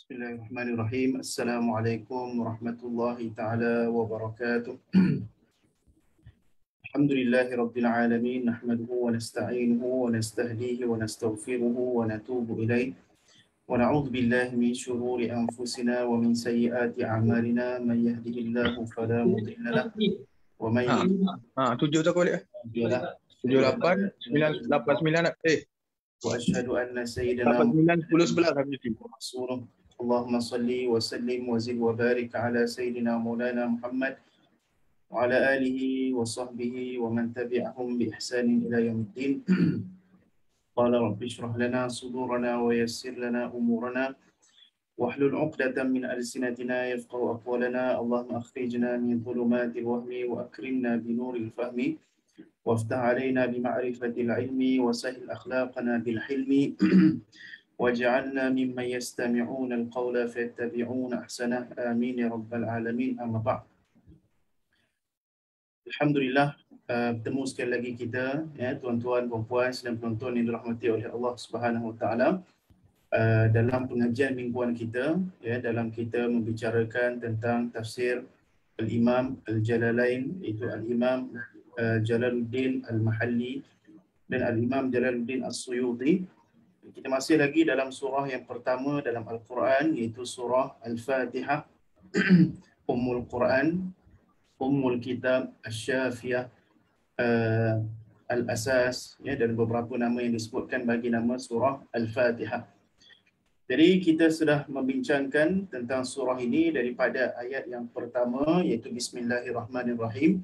Bismillahirrahmanirrahim. Assalamualaikum warahmatullahi taala wabarakatuh. Alhamdulillahi rabbil alamin. Nahmaduhu wa nasta'inuhu wa nastahdihi wa nastaghfiruhu wa natubu ilaih. Wa na'udzu billahi min shururi anfusina wa min sayyiati a'malina. Man yahdihillahu fala mudilla lahu wa man yudlil Tujuh tu aku balik. fala 7, 8, 9, 8, 9. wa asyhadu anna sayyidina 8, 9, 10, 11 aku cuti. Rasulullah. Allahumma salli wa sallim wa zid wa barik ala sayyidina Maulana Muhammad wa ala alihi wa sahbihi wa man tabi'ahum bi ihsanin ila yaumiddin. Qala rabbi shrah lana sudurana wa yassir lana umurana wahlul 'uqdatam min alsinatina yafqahu aqwalana. Allahumma akhrijna min dhulumatil wahmi wa akrimna bi nuril fahmi وافتح علينا بمعرفة العلم وسهل أخلاقنا بالحلم واجعلنا ممن يستمعون القول فيتبعون أحسنه آمين يا رب العالمين. أما بعد. Alhamdulillah, bertemu sekali lagi kita, ya, tuan-tuan, puan-puan dan penonton yang dirahmati oleh Allah Subhanahu Wa Taala, dalam pengajian mingguan kita, ya, dalam kita membicarakan tentang tafsir Al-Imam Al-Jalalain, iaitu Al-Imam Jalaluddin Al-Mahalli dan Al-Imam Jalaluddin As-Suyuti. Kita masih lagi dalam surah yang pertama dalam Al-Quran, iaitu surah Al-Fatihah, Ummul Quran, Ummul Kitab, Asy-Syafiyah, Al-Asas, ya, dan beberapa nama yang disebutkan bagi nama surah Al-Fatihah. Jadi kita sudah membincangkan tentang surah ini daripada ayat yang pertama, iaitu Bismillahirrahmanirrahim,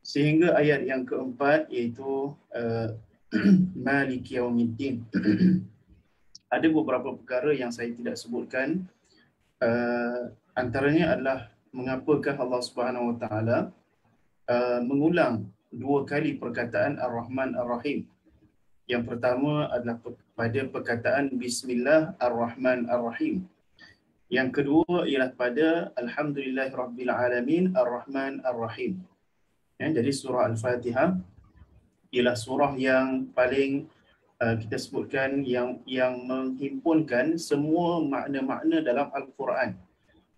sehingga ayat yang keempat, iaitu Maliki Yaumiddin. Ada beberapa perkara yang saya tidak sebutkan. Antaranya adalah mengapakah Allah Subhanahu Wa Taala mengulang dua kali perkataan Ar-Rahman Ar-Rahim. Yang pertama adalah pada perkataan Bismillah Ar-Rahman Ar-Rahim. Yang kedua ialah pada Alhamdulillahirabbil alamin Ar-Rahman Ar-Rahim. Ya, jadi surah Al-Fatihah ialah surah yang paling kita sebutkan yang menghimpunkan semua makna-makna dalam Al-Quran.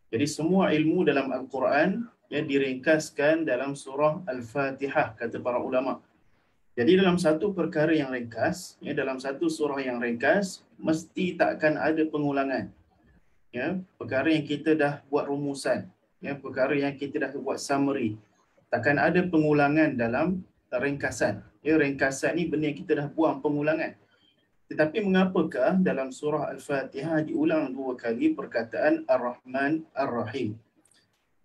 Jadi semua ilmu dalam Al-Quran, ya, diringkaskan dalam surah Al-Fatihah, kata para ulama. Jadi dalam satu perkara yang ringkas, ya, dalam satu surah yang ringkas, mesti takkan ada pengulangan. Ya, perkara yang kita dah buat rumusan, ya, perkara yang kita dah buat summary, takkan ada pengulangan dalam ringkasan. Ya, ringkasan ni benda yang kita dah buang pengulangan. Tetapi mengapakah dalam surah Al-Fatihah diulang dua kali perkataan Ar-Rahman Ar-Rahim?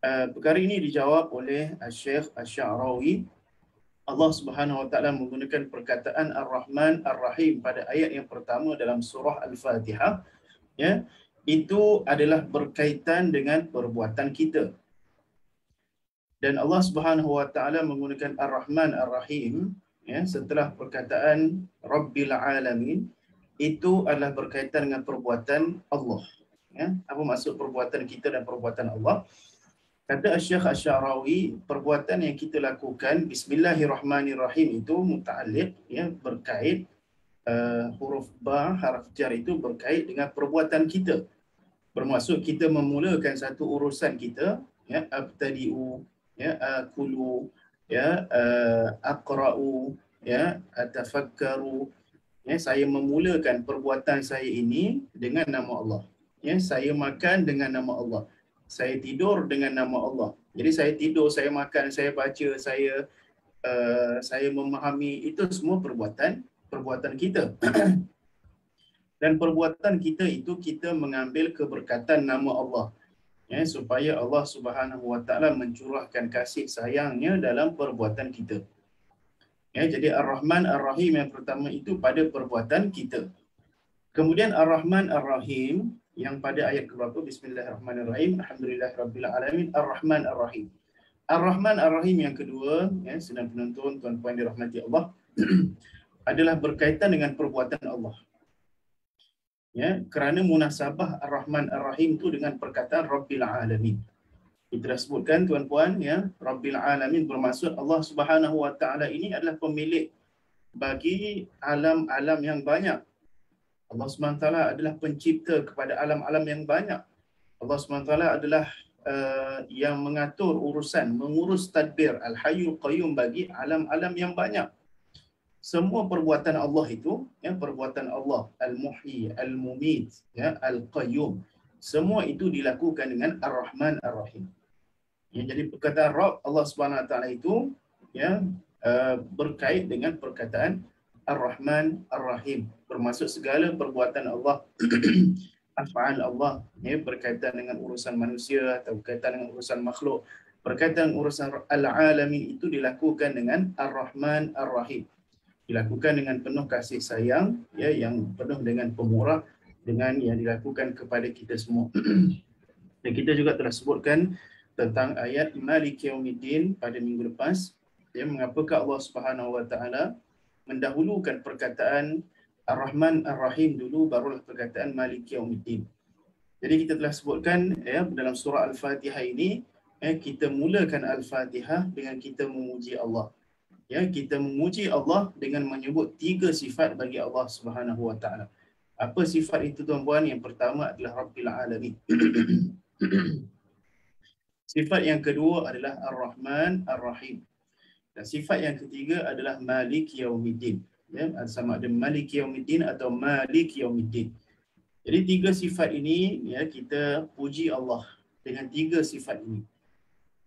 Perkara ini dijawab oleh Syekh Asy-Sya'rawi. Allah Subhanahu Wa Taala menggunakan perkataan Ar-Rahman Ar-Rahim pada ayat yang pertama dalam surah Al-Fatihah, ya, itu adalah berkaitan dengan perbuatan kita. Dan Allah Subhanahu Wa Taala menggunakan Ar-Rahman Ar-Rahim, ya, setelah perkataan Rabbil Alamin, itu adalah berkaitan dengan perbuatan Allah. Ya, apa maksud perbuatan kita dan perbuatan Allah? Kata Syekh Asy-Sya'rawi, perbuatan yang kita lakukan Bismillahirrahmanirrahim itu muta'alliq, ya, berkait, huruf ba, harf jar itu berkait dengan perbuatan kita. Bermaksud kita memulakan satu urusan kita, ya, abtadi'u, ya, akulu, ya, aqra'u, ya, atafakkaru. Ya, saya memulakan perbuatan saya ini dengan nama Allah. Ya, saya makan dengan nama Allah. Saya tidur dengan nama Allah. Jadi saya tidur, saya makan, saya baca, saya memahami, itu semua perbuatan kita. Dan perbuatan kita itu kita mengambil keberkatan nama Allah. Ya, supaya Allah Subhanahu Wa Taala mencurahkan kasih sayangnya dalam perbuatan kita. Ya, jadi Ar-Rahman Ar-Rahim yang pertama itu pada perbuatan kita. Kemudian Ar-Rahman Ar-Rahim yang pada ayat ke-berapa, Bismillahirrahmanirrahim, Alhamdulillahirabbil alamin, Ar-Rahman Ar-Rahim. Ar-Rahman Ar-Rahim yang kedua, ya, sedang penonton, tuan-puan dirahmati Allah, adalah berkaitan dengan perbuatan Allah. Ya, kerana munasabah Ar-Rahman Ar-Rahim itu dengan perkataan Rabbil Alamin. Kita dah sebutkan, tuan-puan, ya, Rabbil Alamin bermaksud Allah Subhanahu Wa Taala ini adalah pemilik bagi alam-alam yang banyak. Allah SWT adalah pencipta kepada alam-alam yang banyak. Allah SWT adalah yang mengatur urusan, mengurus tadbir Al-Hayyul Qayyum bagi alam-alam yang banyak. Semua perbuatan Allah itu, ya, perbuatan Allah Al-Muhyi, Al-Mumit, ya, Al-Qayyum, semua itu dilakukan dengan Ar-Rahman Ar-Rahim. Ya, jadi perkataan Rabb Allah Subhanahu Wa Taala itu, ya, berkait dengan perkataan Ar-Rahman Ar-Rahim, bermaksud segala perbuatan Allah af'al Allah, ya, berkaitan dengan urusan manusia atau berkaitan dengan urusan makhluk, berkaitan dengan urusan al-alamin itu dilakukan dengan Ar-Rahman Ar-Rahim, dilakukan dengan penuh kasih sayang, ya, yang penuh dengan pemurah, dengan yang dilakukan kepada kita semua. Dan kita juga telah sebutkan tentang ayat Malik Yaumiddin pada minggu lepas, ya, mengapakah Allah Subhanahu Wa Taala mendahulukan perkataan Ar-Rahman Ar-Rahim dulu, barulah perkataan Malik Yaumiddin. Jadi kita telah sebutkan, ya, dalam surah Al-Fatihah ini, ya, kita mulakan Al-Fatihah dengan kita memuji Allah. Ya, kita memuji Allah dengan menyebut 3 sifat bagi Allah Subhanahu Wa Taala. Apa sifat itu, tuan-puan? Yang pertama adalah Rabbil Alamin. Sifat yang kedua adalah Ar-Rahman Ar-Rahim. Dan sifat yang ketiga adalah Malik Yaumiddin. Ya, sama ada Malik Yaumiddin atau Malik Yaumiddin. Jadi 3 sifat ini, ya, kita puji Allah dengan 3 sifat ini.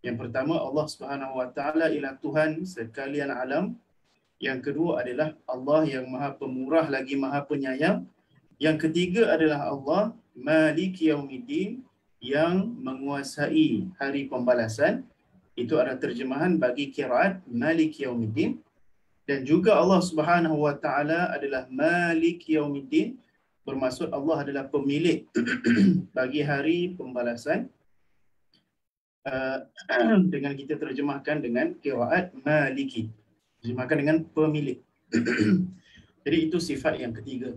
Yang pertama, Allah Subhanahu Wa Taala ialah Tuhan sekalian alam. Yang kedua adalah Allah yang Maha Pemurah lagi Maha Penyayang. Yang ketiga adalah Allah Malik Yaumiddin, yang menguasai hari pembalasan. Itu adalah terjemahan bagi qiraat Malik Yaumiddin. Dan juga Allah Subhanahu Wa Taala adalah Malik Yaumiddin, bermaksud Allah adalah pemilik bagi hari pembalasan. Dengan kita terjemahkan dengan qiraat Maliki, terjemahkan dengan pemilik. Jadi itu sifat yang ketiga.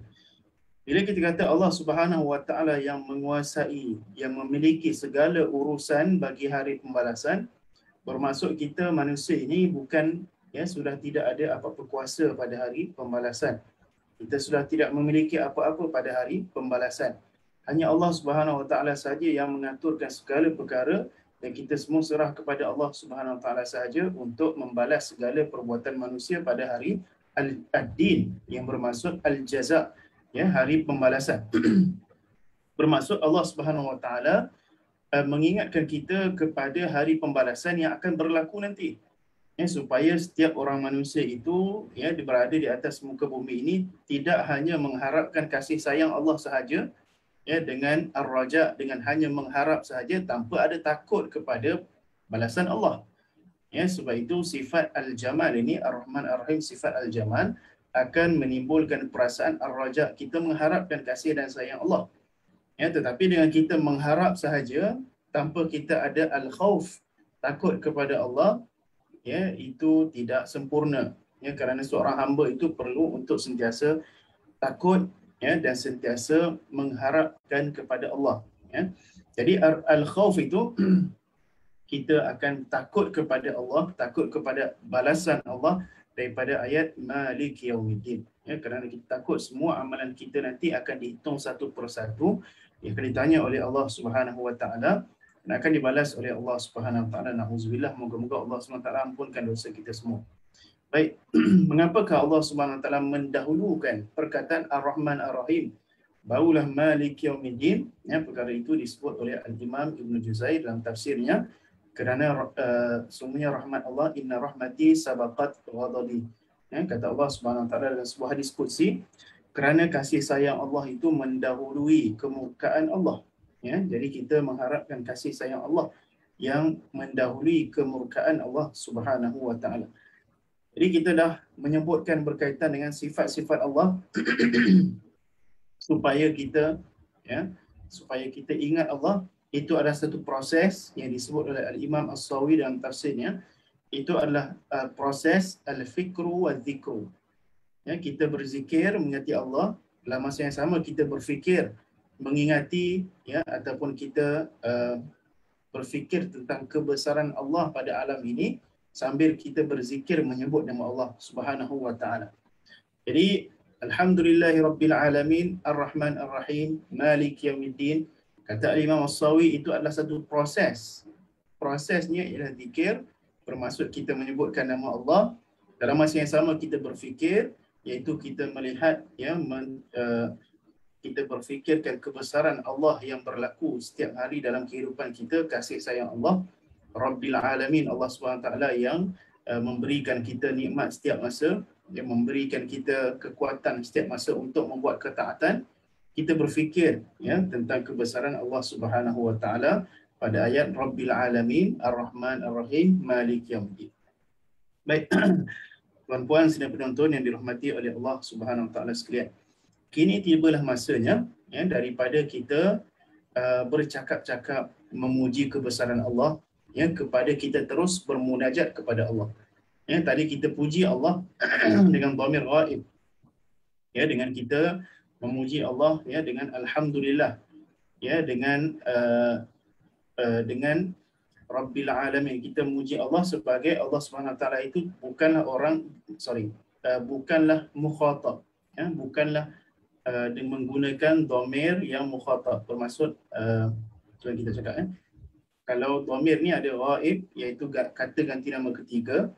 Bila kita kata Allah Subhanahu Wa Taala yang menguasai, yang memiliki segala urusan bagi hari pembalasan, bermaksud kita manusia ini bukan, ya, sudah tidak ada apa-apa kuasa pada hari pembalasan. Kita sudah tidak memiliki apa-apa pada hari pembalasan. Hanya Allah Subhanahu Wa Taala sahaja yang mengaturkan segala perkara, dan kita semua serah kepada Allah Subhanahu Wa Taala sahaja untuk membalas segala perbuatan manusia pada hari Ad-Din, yang bermaksud Al-Jaza, ya, hari pembalasan. Bermaksud Allah Subhanahu Wa Taala mengingatkan kita kepada hari pembalasan yang akan berlaku nanti, ya, supaya setiap orang manusia itu, ya, berada di atas muka bumi ini tidak hanya mengharapkan kasih sayang Allah sahaja, ya, dengan ar-raja, dengan hanya mengharap sahaja tanpa ada takut kepada balasan Allah. Ya, sebab itu sifat al-jamal ini, Ar-Rahman Ar-Rahim, sifat al-jamal akan menimbulkan perasaan ar-raja, kita mengharapkan kasih dan sayang Allah. Ya, tetapi dengan kita mengharap sahaja tanpa kita ada al-khauf, takut kepada Allah, ya, itu tidak sempurna. Ya, kerana seorang hamba itu perlu untuk sentiasa takut, ya, dan sentiasa mengharapkan kepada Allah. Ya. Jadi al-khauf itu kita akan takut kepada Allah, takut kepada balasan Allah daripada ayat Malik Yaumiddin. Ya, kerana kita takut semua amalan kita nanti akan dihitung satu persatu, yang akan ditanya oleh Allah Subhanahu Wa Taala dan akan dibalas oleh Allah Subhanahu Wa Taala. Nauzubillah, moga-moga Allah Subhanahu Wa Taala ampunkan dosa kita semua. Baik, mengapakah Allah Subhanahu Wa Taala mendahulukan perkataan Ar-Rahman Ar-Rahim barulah Malik Yaumiddin? Ya, perkara itu disebut oleh Al-Imam Ibn Juzair dalam tafsirnya, kerana sungguhnya rahmat Allah, inna rahmati sabaqat ghadabi. Ya, kata Allah Subhanahu Wa Taala dalam sebuah hadis qudsi, kerana kasih sayang Allah itu mendahului kemurkaan Allah. Ya, jadi kita mengharapkan kasih sayang Allah yang mendahului kemurkaan Allah Subhanahu Wa Taala. Jadi kita dah menyebutkan berkaitan dengan sifat-sifat Allah supaya kita, ya, supaya kita ingat Allah. Itu adalah satu proses yang disebut oleh Al-Imam As-Sawi dalam tafsirnya. Itu adalah proses al-fikru wa dzikru. Ya, kita berzikir mengingati Allah, dalam masa yang sama kita berfikir mengingati, ya, ataupun kita berfikir tentang kebesaran Allah pada alam ini sambil kita berzikir menyebut nama Allah Subhanahu Wa Taala. Jadi Alhamdulillahi Rabbil Alamin, Ar-Rahman Ar-Rahim, Malik Yawmiddin. Kata Imam As-Sawi, itu adalah satu proses. Prosesnya ialah zikir, bermaksud kita menyebutkan nama Allah. Dalam masa yang sama kita berfikir, iaitu kita melihat, ya, kita berfikirkan kebesaran Allah yang berlaku setiap hari dalam kehidupan kita, kasih sayang Allah, Rabbil Alamin, Allah SWT yang memberikan kita nikmat setiap masa, yang memberikan kita kekuatan setiap masa untuk membuat ketaatan. Kita berfikir, ya, tentang kebesaran Allah Subhanahu Wa Taala pada ayat Rabbil Alamin, Ar-Rahman Ar-Rahim, Malik Yawmiddin. Baik, tuan-puan sidang penonton yang dirahmati oleh Allah Subhanahu Wa Taala sekalian. Kini tibalah masanya, ya, daripada kita bercakap-cakap memuji kebesaran Allah, ya, kepada kita terus bermunajat kepada Allah. Ya, tadi kita puji Allah dengan dhamir ghaib. Ya, dengan kita memuji Allah, ya, dengan alhamdulillah, ya, dengan Rabbil Alamin. Kita memuji Allah sebagai Allah SWT itu bukanlah bukanlah mukhatab, ya, bukanlah menggunakan dhamir yang mukhatab. Bermaksud cuba kita cakap, kalau dhamir ni ada ghaib, iaitu kata ganti nama ketiga,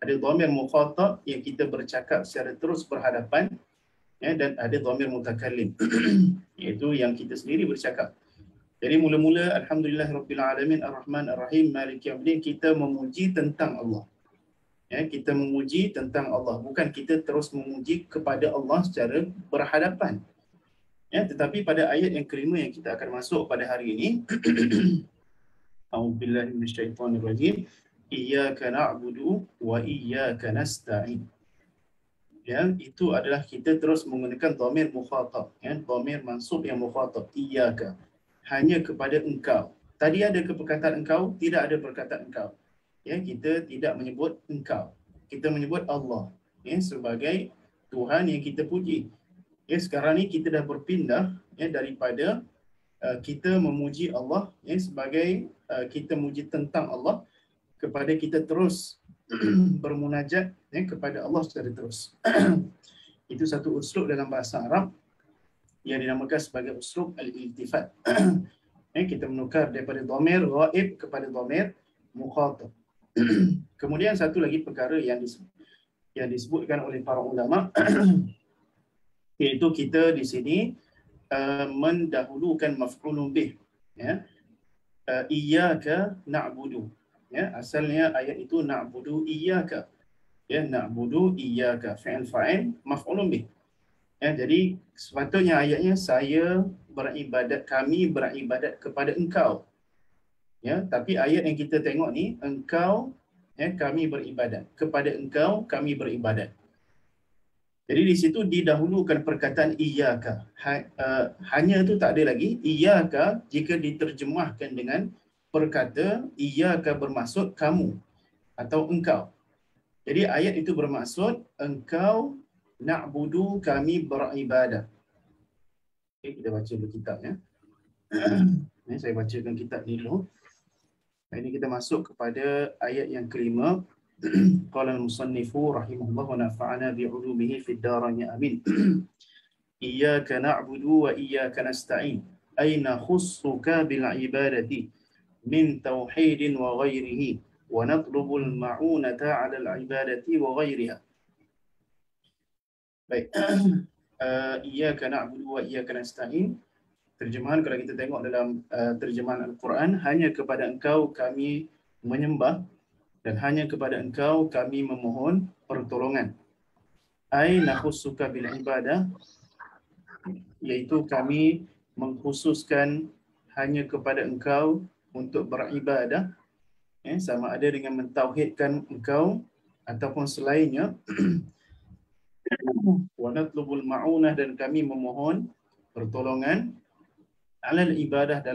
ada dhamir mukhatab yang kita bercakap secara terus berhadapan, ya, dan ada dhamir mutakallim iaitu yang kita sendiri bercakap. Jadi mula-mula alhamdulillahirabbil alamin arrahman arrahim maliki yaumiddin, kita memuji tentang Allah. Ya, kita memuji tentang Allah, bukan kita terus memuji kepada Allah secara berhadapan. Ya, tetapi pada ayat yang kelima yang kita akan masuk pada hari ini, A'udzubillahi minasyaitonirrajim, iyyaka na'budu wa iyyaka nasta'in. Ya, itu adalah kita terus menggunakan dhamir mukhatab, ya, dhamir mansub yang mukhatab, iyyaka, hanya kepada engkau. Tadi ada perkataan engkau, tidak ada perkataan engkau. Ya, kita tidak menyebut engkau. Kita menyebut Allah, ya, sebagai Tuhan yang kita puji. Ya, sekarang ni kita dah berpindah, ya, daripada kita memuji Allah, ya, sebagai kita memuji tentang Allah, kepada kita terus bermunajat, ya, kepada Allah secara terus. Itu satu uslub dalam bahasa Arab yang dinamakan sebagai uslub al-iltifat. Ya, kita menukar daripada dhamir ghaib kepada dhamir mukhatab. Kemudian satu lagi perkara yang disebutkan oleh para ulama iaitu kita di sini mendahulukan maf'ulun bih, ya, iyyaka na'budu, ya, asalnya ayat itu na'budu iyyaka, ya, na'budu iyyaka, fi'il fa'il maf'ulun bih. Ya, jadi sepatutnya ayatnya kami beribadat kepada engkau. Ya, tapi ayat yang kita tengok ni, engkau, ya, kami beribadat, kepada engkau kami beribadat. Jadi di situ didahulukan perkataan iyyaka. Hanya tu tak ada lagi. Iyyaka jika diterjemahkan dengan perkata iyyaka bermaksud kamu atau engkau. Jadi ayat itu bermaksud engkau na'budu, kami beribadah. Okay, kita baca dulu kitabnya. Saya bacakan kitab ni dulu. Ini kita masuk kepada ayat yang kelima. Qala al-musannifu rahimahullah wa nafa'ana bi'ulumihi fid darain amin. Iyyaka na'budu wa iyyaka nasta'in. Ay nakhussuka bil ibadati min tauhidin wa ghairihi wa natlubul ma'unata 'ala al-ibadati wa ghairiha. Baik. Iyyaka na'budu wa iyyaka nasta'in. Terjemahan kalau kita tengok dalam terjemahan Al-Quran, hanya kepada engkau kami menyembah dan hanya kepada engkau kami memohon pertolongan. Ai nakhussuka bil ibadah, iaitu kami mengkhususkan hanya kepada engkau untuk beribadah, ya, sama ada dengan mentauhidkan engkau ataupun selainnya. Wa natlubul ma'unah, dan kami memohon pertolongan alal ibadah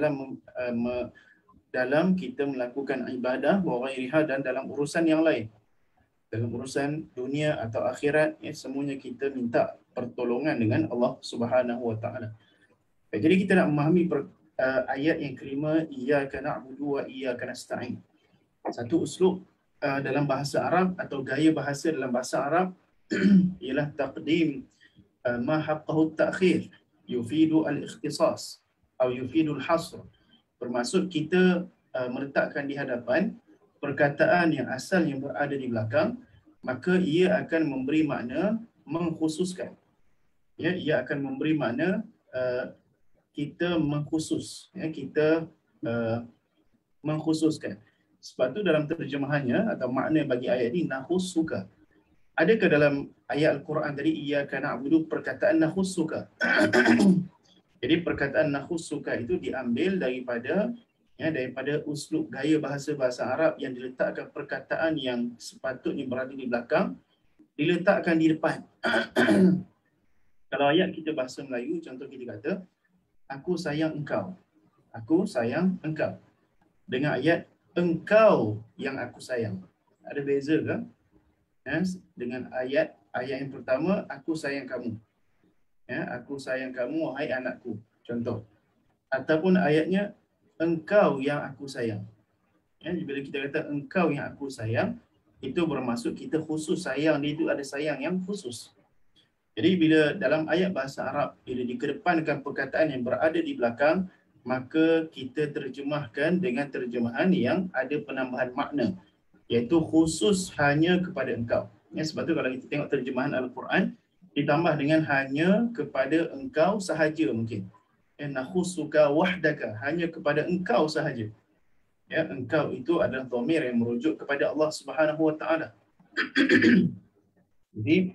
dalam kita melakukan ibadah, wa ghairiha, dan dalam urusan yang lain, dalam urusan dunia atau akhirat, ya, semuanya kita minta pertolongan dengan Allah Subhanahu wa taala. Jadi kita nak memahami ayat yang kelima, iyyaka na'budu wa iyyaka nasta'in. Satu uslub dalam bahasa Arab atau gaya bahasa dalam bahasa Arab ialah taqdim ma haqqahu ta'khir yufidu al-ikhtisas atau yufidu al-hasr. Bermaksud kita meletakkan di hadapan perkataan yang asal yang berada di belakang, maka ia akan memberi makna mengkhususkan. Ya, ia akan memberi makna kita mengkhusus, ya, kita mengkhususkan. Sebab tu dalam terjemahannya atau makna bagi ayat ini nahussuka. Adakah dalam ayat Al-Quran tadi iyyaka na'budu perkataan nahussuka? Jadi perkataan nahussuka itu diambil daripada uslub gaya bahasa Arab yang diletakkan perkataan yang sepatutnya berada di belakang diletakkan di depan. Kalau ayat kita bahasa Melayu, contoh kita kata aku sayang engkau. Aku sayang engkau. Dengan ayat engkau yang aku sayang. Ada beza ke? Dengan ayat yang pertama aku sayang kamu. Ya, aku sayang kamu wahai anakku. Contoh. Ataupun ayatnya engkau yang aku sayang. Ya, bila kita kata engkau yang aku sayang, itu bermaksud kita khusus sayang dia itu ada sayang yang khusus. Jadi bila dalam ayat bahasa Arab bila dikedepankan perkataan yang berada di belakang, maka kita terjemahkan dengan terjemahan yang ada penambahan makna, iaitu khusus hanya kepada engkau. Ya, sebab tu kalau kita tengok terjemahan Al-Quran ditambah dengan hanya kepada engkau sahaja mungkin. Ya, nahussuka wahdaka, hanya kepada engkau sahaja. Ya, engkau itu adalah dhamir yang merujuk kepada Allah Subhanahu Wa Taala. Jadi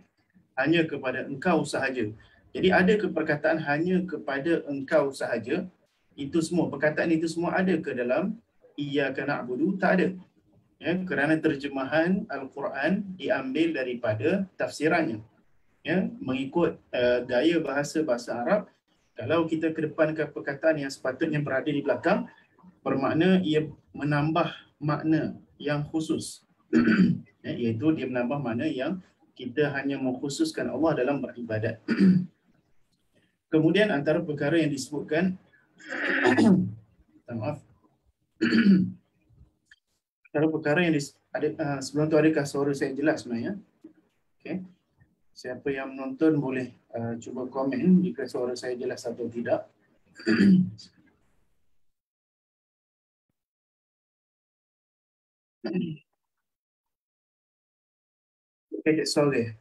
hanya kepada engkau sahaja. Jadi ada ke perkataan hanya kepada engkau sahaja? Itu semua perkataan itu semua ada ke dalam iyyaka na'budu? Tak ada. Ya, kerana terjemahan Al-Quran diambil daripada tafsirannya. Ya, mengikut gaya bahasa Arab, kalau kita kedepankan perkataan yang sepatutnya berada di belakang, bermakna ia menambah makna yang khusus. Ya, iaitu dia menambah makna yang kita hanya mengkhususkan Allah dalam beribadat. Kemudian antara perkara yang disebutkan maaf. Antara perkara yang ada sebelum tu, adakah suara saya jelas sebenarnya? Okey. Siapa yang menonton boleh cuba komen jika suara saya jelas atau tidak. Okay, that's all there.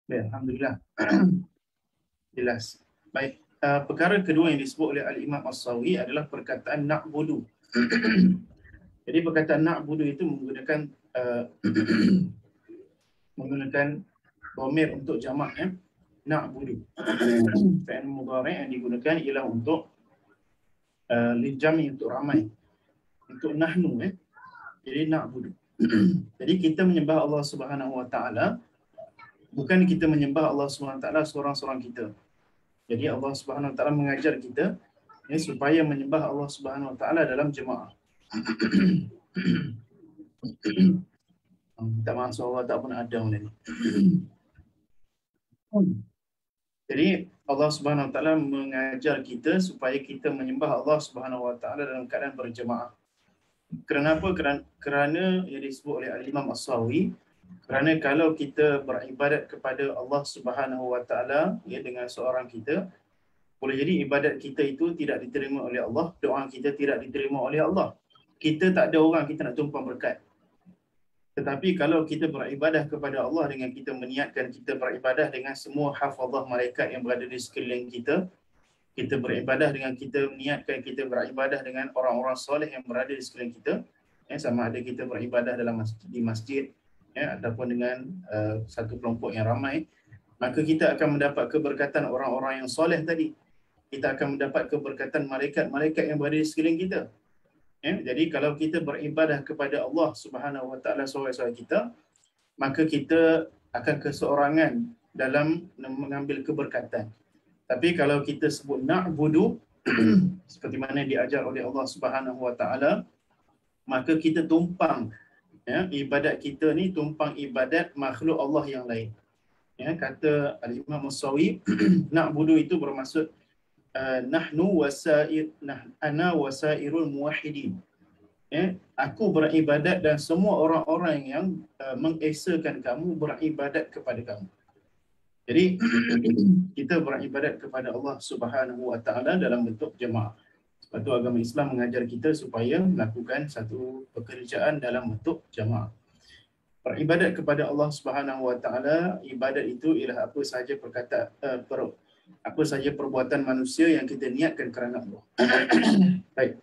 Ya, alhamdulillah. Jelas. Baik. Perkara kedua yang disebut oleh Al-Imam As-Sawi adalah perkataan na'budu. Jadi perkataan na'budu itu menggunakan dhamir untuk jamak, ya. Na'budu. Fi'il mudhari' yang digunakan ialah untuk lijami, untuk ramai. Untuk nahnu, ya. Jadi na'budu. Jadi kita menyembah Allah Subhanahu Wa Taala, bukan kita menyembah Allah Subhanahu Wa Taala seorang-seorang kita. Jadi Allah Subhanahu Wa Taala mengajar kita, ya, supaya menyembah Allah Subhanahu Wa Taala dalam jemaah. Tak maaf, Allah tak pernah ada ni. Jadi Allah Subhanahu Wa Taala mengajar kita supaya kita menyembah Allah Subhanahu Wa Taala dalam keadaan berjemaah. Kenapa? Kerana yang disebut oleh Al-Imam As-Sawi, kerana kalau kita beribadat kepada Allah Subhanahu Wa Taala, ya, dengan seorang kita, boleh jadi ibadat kita itu tidak diterima oleh Allah, doa kita tidak diterima oleh Allah. Kita tak ada orang kita nak tumpang berkat. Tetapi kalau kita beribadah kepada Allah dengan kita meniatkan kita beribadah dengan semua hafazah malaikat yang berada di sekeliling kita, kita beribadah dengan kita meniatkan kita beribadah dengan orang-orang soleh yang berada di sekeliling kita, ya, sama ada kita beribadah di masjid, ya, ataupun dengan satu kelompok yang ramai, maka kita akan mendapat keberkatan orang-orang yang soleh tadi. Kita akan mendapat keberkatan malaikat-malaikat yang berada di sekeliling kita. Ya, jadi kalau kita beribadah kepada Allah Subhanahu Wa Taala seorang-seorang kita, maka kita akan keseorangan dalam mengambil keberkatan. Tapi kalau kita sebut na'budu seperti mana diajar oleh Allah Subhanahu Wa Taala, maka kita tumpang, ya, ibadat kita ni tumpang ibadat makhluk Allah yang lain. Ya, kata Al-Imam As-Sawi, na'budu itu bermaksud nahnu wasair ana wasairul muwahhidin. aku beribadat dan semua orang-orang yang mengesakan kamu beribadat kepada kamu. Jadi kita beribadat kepada Allah Subhanahu Wa Taala dalam bentuk jemaah. Sebab tu agama Islam mengajar kita supaya melakukan satu pekerjaan dalam bentuk jemaah. Beribadat kepada Allah Subhanahu Wa Taala, ibadat itu ialah apa sahaja apa sahaja perbuatan manusia yang kita niatkan kerana Allah. Baik.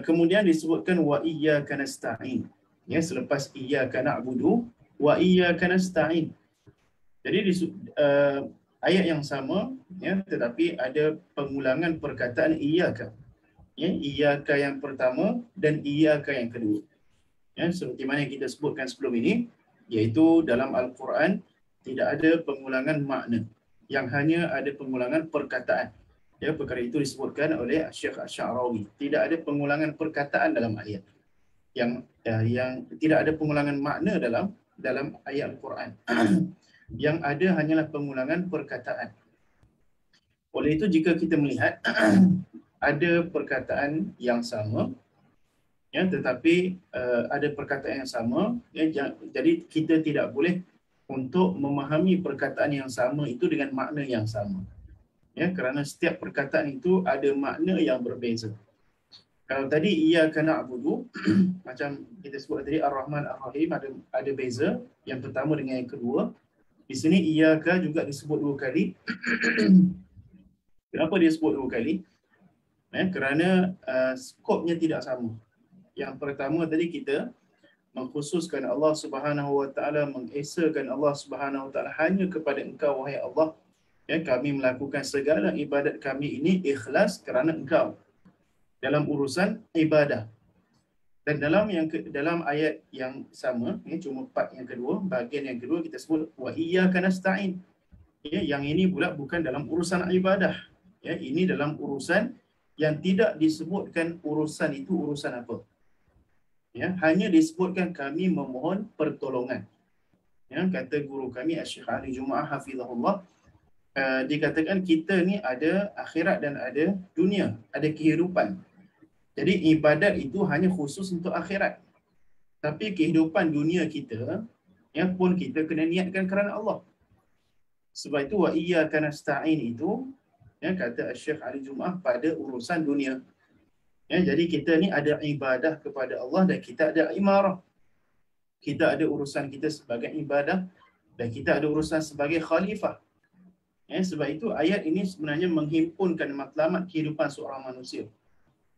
Kemudian disebutkan wa iyyaka nasta'in. Ya, selepas iyyaka na'budu wa iyyaka nasta'in. Jadi ayat yang sama, ya, tetapi ada pengulangan perkataan iyyaka. Ya, iyyaka yang pertama dan iyyaka yang kedua. Ya, seperti mana yang kita sebutkan sebelum ini, iaitu dalam Al-Quran tidak ada pengulangan makna, yang hanya ada pengulangan perkataan. Ya, perkara itu disebutkan oleh Syekh Asy-Sya'rawi. Tidak ada pengulangan perkataan dalam ayat. Yang tidak ada pengulangan makna dalam ayat Al-Quran. Yang ada hanyalah pengulangan perkataan. Oleh itu jika kita melihat ada perkataan yang sama, ya, tetapi ada perkataan yang sama, ya, jadi kita tidak boleh untuk memahami perkataan yang sama itu dengan makna yang sama. Ya, kerana setiap perkataan itu ada makna yang berbeza. Kalau tadi iyyaka na'budu macam kita sebut tadi Ar-Rahman Ar-Rahim ada beza yang pertama dengan yang kedua. Di sini iyyaka juga disebut dua kali. Kenapa dia sebut dua kali? Kerana skopnya tidak sama. Yang pertama tadi kita mengkhususkan Allah Subhanahu Wa Taala, mengesakan Allah Subhanahu Wa Taala hanya kepada Engkau wahai Allah. Ya, kami melakukan segala ibadat kami ini ikhlas kerana Engkau dalam urusan ibadah. Dan dalam ayat yang sama, ya, cuma part yang kedua, bahagian yang kedua kita sebut wa iyyaka nasta'in. Ya, yang ini pula bukan dalam urusan ibadah. Ya, ini dalam urusan yang tidak disebutkan urusan itu urusan apa. Ya, hanya disebutkan kami memohon pertolongan. Ya, kata guru kami Syekh Ali Jumaah hafizahullah, dikatakan kita ni ada akhirat dan ada dunia, ada kehidupan. Jadi ibadat itu hanya khusus untuk akhirat. Tapi kehidupan dunia kita, ya, pun kita kena niatkan kerana Allah. Sebab itu wa iyyaka nasta'in itu, ya, kata Syekh Ali Jumaah pada urusan dunia. Ya, jadi kita ni ada ibadah kepada Allah dan kita ada imarah. Kita ada urusan kita sebagai ibadah dan kita ada urusan sebagai khalifah. Ya, sebab itu ayat ini sebenarnya menghimpunkan matlamat kehidupan seorang manusia.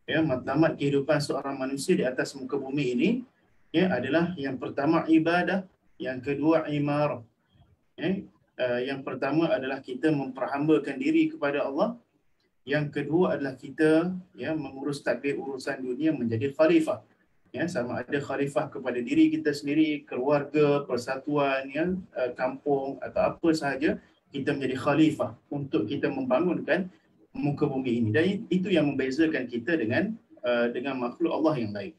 Ya, matlamat kehidupan seorang manusia di atas muka bumi ini, ya, adalah yang pertama ibadah, yang kedua imarah. Ya, yang pertama adalah kita memperhambakan diri kepada Allah. Yang kedua adalah kita, ya, mengurus tadbir urusan dunia menjadi khalifah. Ya, sama ada khalifah kepada diri kita sendiri, keluarga, persatuan, ya, kampung atau apa sahaja, kita menjadi khalifah untuk kita membangunkan muka bumi ini. Dan itu yang membezakan kita dengan makhluk Allah yang lain.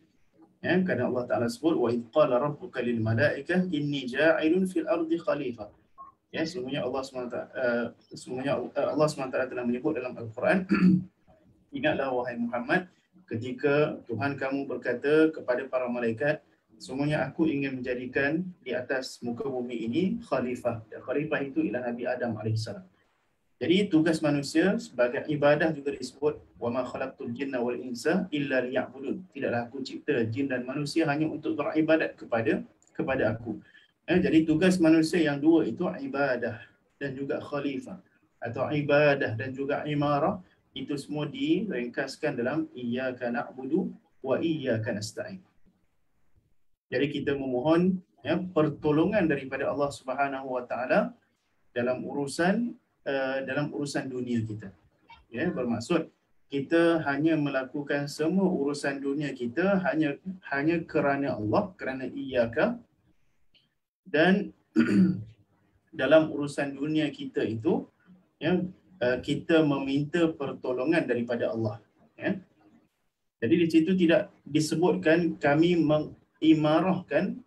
Ya, kerana Allah Taala sebut wa idh qala rabbuka lil malaikah inni ja'ilun fil ardi khalifah. Ya, sesungguhnya Allah SWT telah menyebut dalam Al-Quran, ingatlah wahai Muhammad ketika Tuhan kamu berkata kepada para malaikat, sesungguhnya aku ingin menjadikan di atas muka bumi ini khalifah. Dan khalifah itu ialah Nabi Adam AS. Jadi tugas manusia sebagai ibadah juga disebut wa ma khalaqtul jinna wal insa illa liya'budun. Tidaklah aku cipta jin dan manusia hanya untuk beribadat kepada aku. Jadi tugas manusia yang dua itu ibadah dan juga khalifah, atau ibadah dan juga imarah, itu semua diringkaskan dalam iyyaka na'budu wa iyyaka nasta'in. Jadi kita memohon, ya, pertolongan daripada Allah Subhanahu Wa Taala dalam urusan dunia kita. Ya, bermaksud kita hanya melakukan semua urusan dunia kita hanya kerana Allah, kerana iyyaka. Dan dalam urusan dunia kita itu, ya, kita meminta pertolongan daripada Allah. Ya. Jadi di situ tidak disebutkan kami mengimarahkan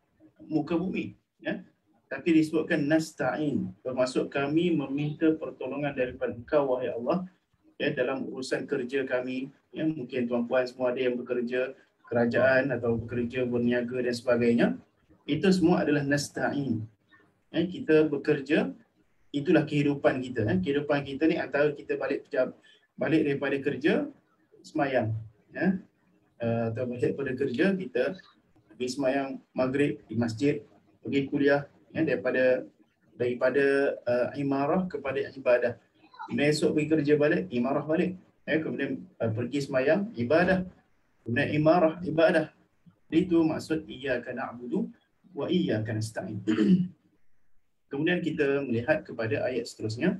muka bumi. Ya. Tapi disebutkan nasta'in. Bermaksud kami meminta pertolongan daripada Engkau, wahai Allah, ya, dalam urusan kerja kami, ya, mungkin tuan-puan semua ada yang bekerja kerajaan atau bekerja berniaga dan sebagainya, itu semua adalah nasta'in. Ya, kita bekerja, itulah kehidupan kita. Kehidupan kita ni antara kita balik daripada kerja, semayang, ya, atau balik daripada kerja kita pergi semayang maghrib di masjid, pergi kuliah, ya, daripada imarah kepada ibadah. Kemudian esok pergi kerja balik, imarah balik. Kemudian pergi semayang, ibadah. Kemudian imarah, ibadah. Itu maksud iyyaka na'budu wa iyyaka nasta'in. Kemudian kita melihat kepada ayat seterusnya.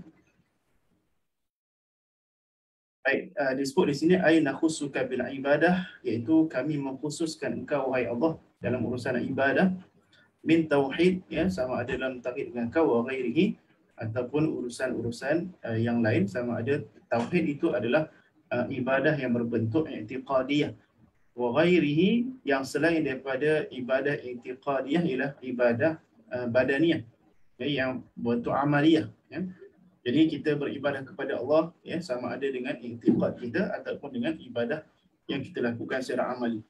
Baik, disebut di sini ay nakhusuka bil ibadah, iaitu kami mengkhususkan engkau wahai Allah dalam urusan ibadah, min tauhid, ya, sama ada dalam tauhid dengan kau, wa ghairihi, ataupun urusan-urusan yang lain, sama ada tauhid itu adalah ibadah yang berbentuk i'tiqadiyah, wa ghairihi, yang selain daripada ibadah i'tiqadiyah ialah ibadah badaniyah, ya, yang bentuk amaliyah, ya. Jadi kita beribadah kepada Allah, ya, sama ada dengan i'tiqad kita ataupun dengan ibadah yang kita lakukan secara amali.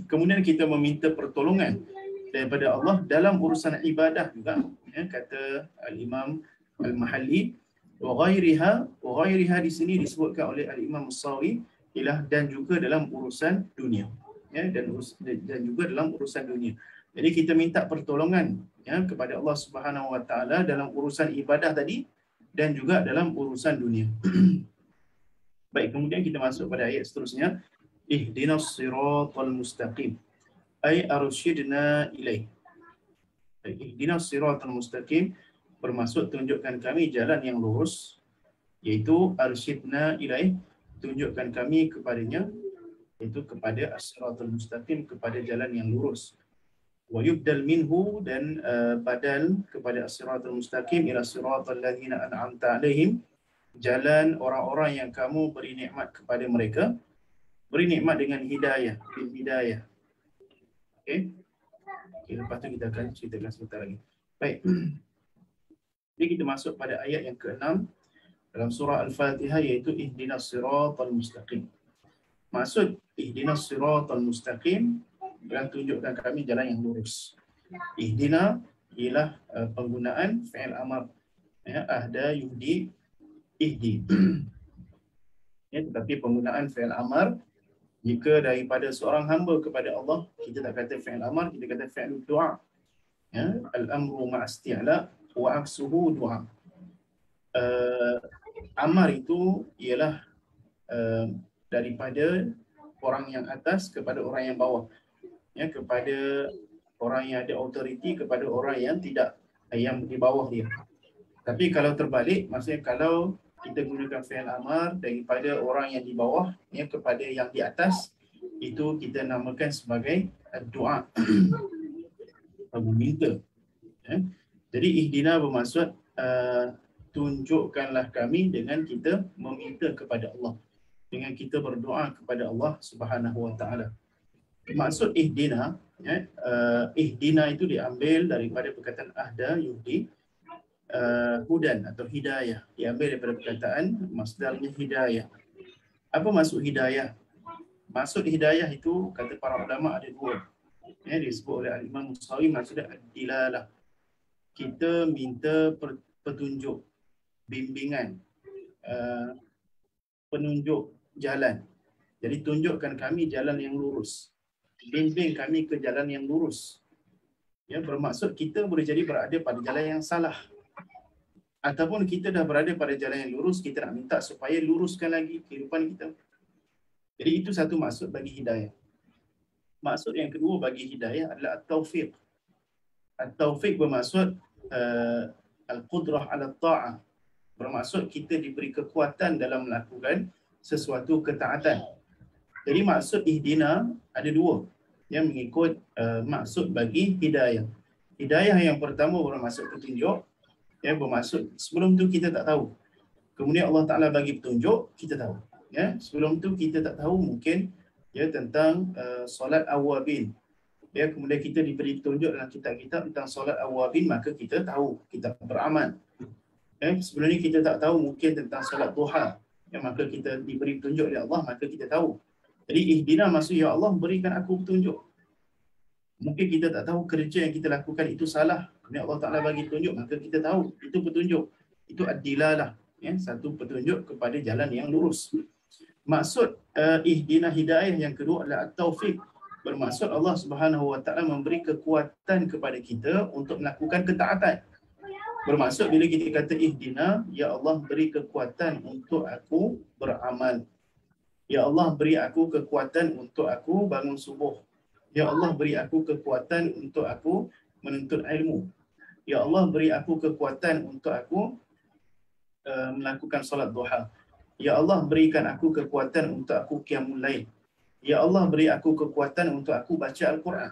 Kemudian kita meminta pertolongan daripada Allah dalam urusan ibadah juga, ya, kata Al-Imam Al-Mahalli, wa ghairiha di sini disebutkan oleh Al-Imam As-Sawi ialah dan juga dalam urusan dunia, ya, dan juga dalam urusan dunia. Jadi kita minta pertolongan, ya, kepada Allah Subhanahu Wa Taala dalam urusan ibadah tadi dan juga dalam urusan dunia. Baik, kemudian kita masuk pada ayat seterusnya. Ihdinas siratal mustaqim ay arsyidna ilaih. Ihdinas siratal mustaqim bermaksud tunjukkan kami jalan yang lurus, iaitu arsyidna ilaih, tunjukkan kami kepadanya, iaitu kepada as-siratal mustaqim, kepada jalan yang lurus. Wa yubdal minhu, dan badal kepada as-siratal mustaqim ila siratal ladzina an'amta alaihim, jalan orang-orang yang kamu beri nikmat kepada mereka, beri nikmat dengan hidayah, bil hidayah. Okey. Lepas tu kita akan ceritakan sebentar lagi. Baik. Jadi kita masuk pada ayat yang ke-6 dalam surah Al-Fatihah, iaitu ihdinas siratal mustaqim. Maksud ihdinas siratal mustaqim dan tunjukkan kami jalan yang lurus. Ihdina ialah penggunaan fi'il amar, ya, ahda yuhdi ihdi. Ya, tetapi penggunaan fi'il amar jika daripada seorang hamba kepada Allah, kita tak kata fi'il amar, kita kata fi'il du'a. Ya, al-amru ma'asti'la wa aksuhu du'a. Amar itu ialah daripada orang yang atas kepada orang yang bawah, ya, kepada orang yang ada autoriti kepada orang yang tidak, yang di bawah dia. Tapi kalau terbalik, maksudnya kalau kita gunakan fi'il amar daripada orang yang di bawah, ya, kepada yang di atas, itu kita namakan sebagai doa, meminta. Ya. Jadi ihdina bermaksud tunjukkanlah kami dengan kita meminta kepada Allah, dengan kita berdoa kepada Allah Subhanahu Wa Taala. Maksud ihdina, ya, ihdina itu diambil daripada perkataan ahda yuhdi, hudan atau hidayah, diambil daripada perkataan masdarnya hidayah. Apa maksud hidayah? Maksud hidayah itu kata para ulama ada dua. Ya, disebut oleh Al-Imam Musawi, maksudnya ad-dilalah. Kita minta petunjuk, bimbingan, penunjuk jalan. Jadi tunjukkan kami jalan yang lurus. Bimbing kami ke jalan yang lurus. Ya, bermaksud kita boleh jadi berada pada jalan yang salah. Ataupun kita dah berada pada jalan yang lurus, kita nak minta supaya luruskan lagi kehidupan kita. Jadi itu satu maksud bagi hidayah. Maksud yang kedua bagi hidayah adalah at-taufiq. At-taufiq bermaksud al-qudrah ala ta'ah. Bermaksud kita diberi kekuatan dalam melakukan sesuatu ketaatan. Jadi maksud ihdina ada dua yang mengikut maksud bagi hidayah. Hidayah yang pertama bermaksud petunjuk, yang bermaksud sebelum tu kita tak tahu. Kemudian Allah Ta'ala bagi petunjuk, kita tahu. Ya, sebelum tu kita tak tahu mungkin, ya, tentang solat awabin. Ya, kemudian kita diberi petunjuk dalam kitab-kitab tentang solat awabin, maka kita tahu, kita beramal. Ya, sebelum ni kita tak tahu mungkin tentang solat duha. Ya, maka kita diberi petunjuk oleh Allah, maka kita tahu. Jadi ihdina maksud ya Allah berikan aku petunjuk. Mungkin kita tak tahu kerja yang kita lakukan itu salah. Kemudian Allah Ta'ala bagi petunjuk, maka kita tahu itu petunjuk. Itu ad-dilalah. Ya, satu petunjuk kepada jalan yang lurus. Maksud ihdina hidayah yang kedua adalah at-taufiq. Bermaksud Allah Subhanahu Wa Ta'ala memberi kekuatan kepada kita untuk melakukan ketaatan. Bermaksud bila kita kata ihdina, ya Allah beri kekuatan untuk aku beramal. Ya Allah beri aku kekuatan untuk aku bangun subuh. Ya Allah beri aku kekuatan untuk aku menuntut ilmu. Ya Allah beri aku kekuatan untuk aku melakukan solat duha. Ya Allah berikan aku kekuatan untuk aku qiyamul lail. Ya Allah beri aku kekuatan untuk aku baca Al-Quran.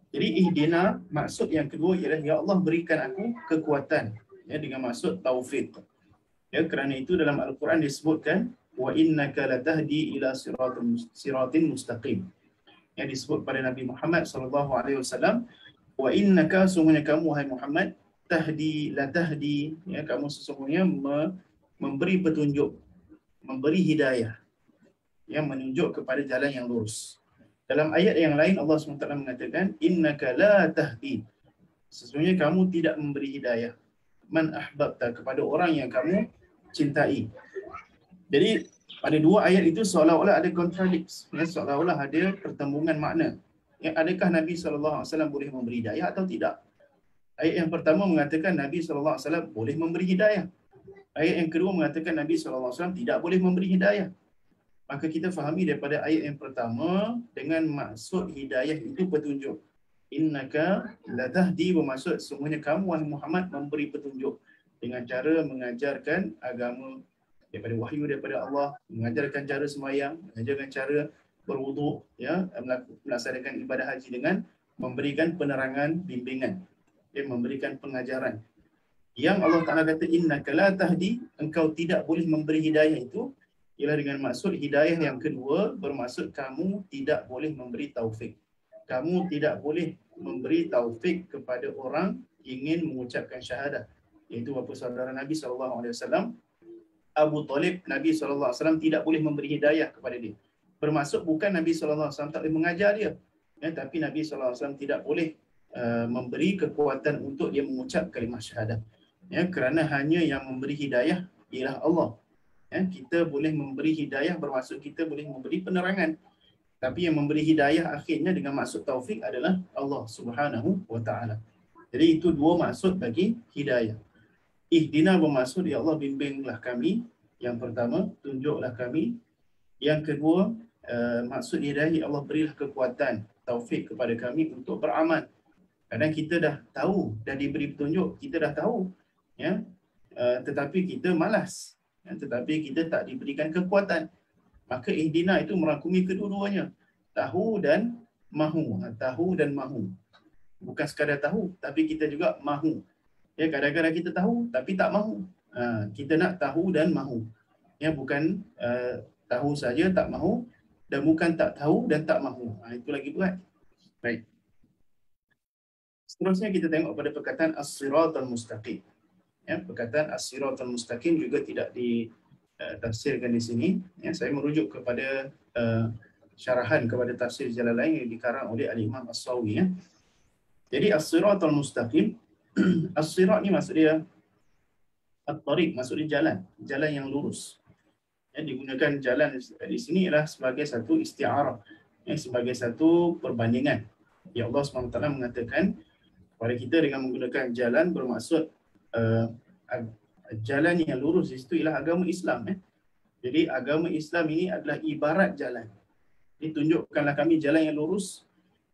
Jadi ihdina maksud yang kedua ialah ya Allah berikan aku kekuatan, ya, dengan maksud taufik. Ya, kerana itu dalam Al-Quran disebutkan wa innaka latahdi ila siratin mustaqim. Yang disebut pada Nabi Muhammad sallallahu alaihi wasallam, wa innaka, sesungguhnya kamu wahai Muhammad, tahdi latahdi, ya, kamu sesungguhnya memberi petunjuk, memberi hidayah, yang menunjuk kepada jalan yang lurus. Dalam ayat yang lain Allah SWT mengatakan innaka la tahdi, sesungguhnya kamu tidak memberi hidayah, man ahbabta, kepada orang yang kamu cintai. Jadi pada dua ayat itu seolah-olah ada kontradiks, ya, seolah-olah ada pertembungan makna. Ya, adakah Nabi SAW boleh memberi hidayah atau tidak? Ayat yang pertama mengatakan Nabi SAW boleh memberi hidayah. Ayat yang kedua mengatakan Nabi SAW tidak boleh memberi hidayah. Maka kita fahami daripada ayat yang pertama dengan maksud hidayah itu petunjuk. Innaka latahdi, bermaksud semuanya kamu wahai Muhammad memberi petunjuk dengan cara mengajarkan agama daripada wahyu daripada Allah, mengajarkan cara sembahyang, mengajarkan cara berwuduk, ya, melaksanakan ibadah haji dengan memberikan penerangan, bimbingan, dan memberikan pengajaran. Yang Allah Ta'ala kata innaka la tahdi, engkau tidak boleh memberi hidayah, itu ialah dengan maksud hidayah yang kedua, bermaksud kamu tidak boleh memberi taufik. Kamu tidak boleh memberi taufik kepada orang ingin mengucapkan syahadah, iaitu bapa saudara Nabi SAW, Abu Talib. Nabi SAW tidak boleh memberi hidayah kepada dia. Bermaksud bukan Nabi SAW tak boleh mengajar dia, ya, tapi Nabi SAW tidak boleh memberi kekuatan untuk dia mengucap kalimah syahadah, ya, kerana hanya yang memberi hidayah ialah Allah. Ya, kita boleh memberi hidayah, bermaksud kita boleh memberi penerangan, tapi yang memberi hidayah akhirnya dengan maksud taufik adalah Allah Subhanahu Wa Ta'ala. Jadi itu dua maksud bagi hidayah. Ihdina bermaksud ya Allah bimbinglah kami, yang pertama tunjuklah kami. Yang kedua maksud hidayah ya Allah berilah kekuatan, taufik kepada kami untuk beramal. Kadang kita dah tahu, dah diberi petunjuk, kita dah tahu, ya, tetapi kita malas, ya, tetapi kita tak diberikan kekuatan. Maka ihdina itu merangkumi kedua-duanya, tahu dan mahu. Tahu dan mahu, bukan sekadar tahu tapi kita juga mahu. Ya, kadang-kadang kita tahu tapi tak mahu. Kita nak tahu dan mahu, ya, bukan tahu saja tak mahu, dan bukan tak tahu dan tak mahu. Itu lagi berat. Baik. Seterusnya kita tengok pada perkataan as-siratal mustaqim. Ya, perkataan as-siratal mustaqim juga tidak ditafsirkan di sini. Ya, saya merujuk kepada syarahan kepada tafsir Jalalain yang dikarang oleh Al-Imam As-Sawi. Ya. Jadi as-siratal mustaqim, as-sirat ni maksud dia at-tariq, maksud dia jalan, jalan yang lurus. Ya, digunakan jalan di sini ialah sebagai satu isti'arah, ya, sebagai satu perbandingan. Ya, Allah SWT mengatakan kepada kita dengan menggunakan jalan, bermaksud jalan yang lurus di situ ialah agama Islam. Jadi agama Islam ini adalah ibarat jalan. Jadi tunjukkanlah kami jalan yang lurus.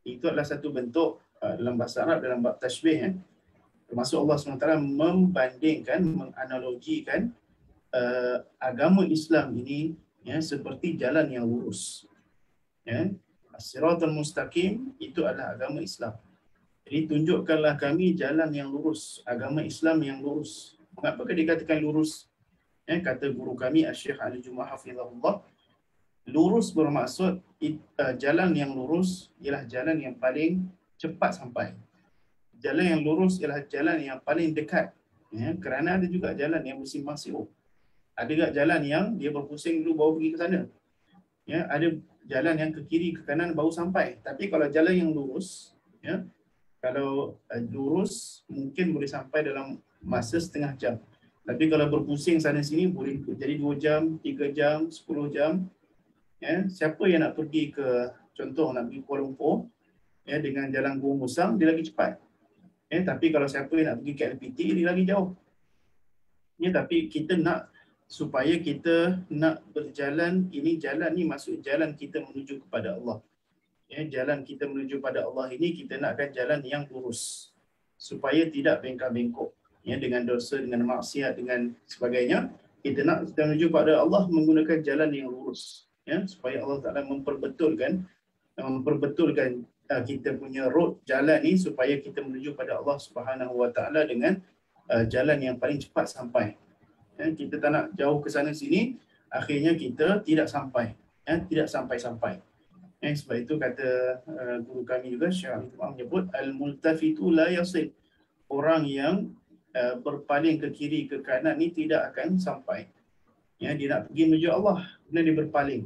Itu adalah satu bentuk dalam bahasa Arab, dalam bab tashbih, termasuk Allah SWT membandingkan, menganalogikan agama Islam ini, ya, seperti jalan yang lurus. Ya. As-siratal mustaqim itu adalah agama Islam. Jadi tunjukkanlah kami jalan yang lurus, agama Islam yang lurus. Mengapa dikatakan lurus? Ya, kata guru kami Syekh Ali Jumaah hafizahullah, lurus bermaksud jalan yang lurus ialah jalan yang paling cepat sampai. Jalan yang lurus ialah jalan yang paling dekat. Ya, kerana ada juga jalan yang bersimpang siur. Ada tak jalan yang dia berpusing dulu baru pergi ke sana? Ya, ada jalan yang ke kiri ke kanan baru sampai. Tapi kalau jalan yang lurus, ya, kalau lurus mungkin boleh sampai dalam masa setengah jam. Tapi kalau berpusing sana sini boleh jadi 2 jam, 3 jam, 10 jam. Ya, siapa yang nak pergi ke, contoh nak pergi Kuala Lumpur, ya, dengan jalan Gua Musang dia lagi cepat. Ya, tapi kalau siapa yang nak pergi KLPT dia lagi jauh. Ya, tapi kita nak supaya kita nak berjalan, ini jalan ni maksud jalan kita menuju kepada Allah. Ya, jalan kita menuju pada Allah ini kita nakkan jalan yang lurus supaya tidak bengkak-bengkok, ya, dengan dosa, dengan maksiat, dengan sebagainya. Kita nak kita menuju pada Allah menggunakan jalan yang lurus, ya, supaya Allah Taala memperbetulkan kita punya road jalan ni supaya kita menuju pada Allah Subhanahu Wa Taala dengan jalan yang paling cepat sampai. Ya, kita tak nak jauh ke sana sini, akhirnya kita tidak sampai, ya, tidak sampai-sampai. Sebab itu kata guru kami juga, Syekh Abdul menyebut al-multafitu la yasil. Orang yang berpaling ke kiri ke kanan ni tidak akan sampai. Ya, dia nak pergi menuju Allah, kemudian dia berpaling.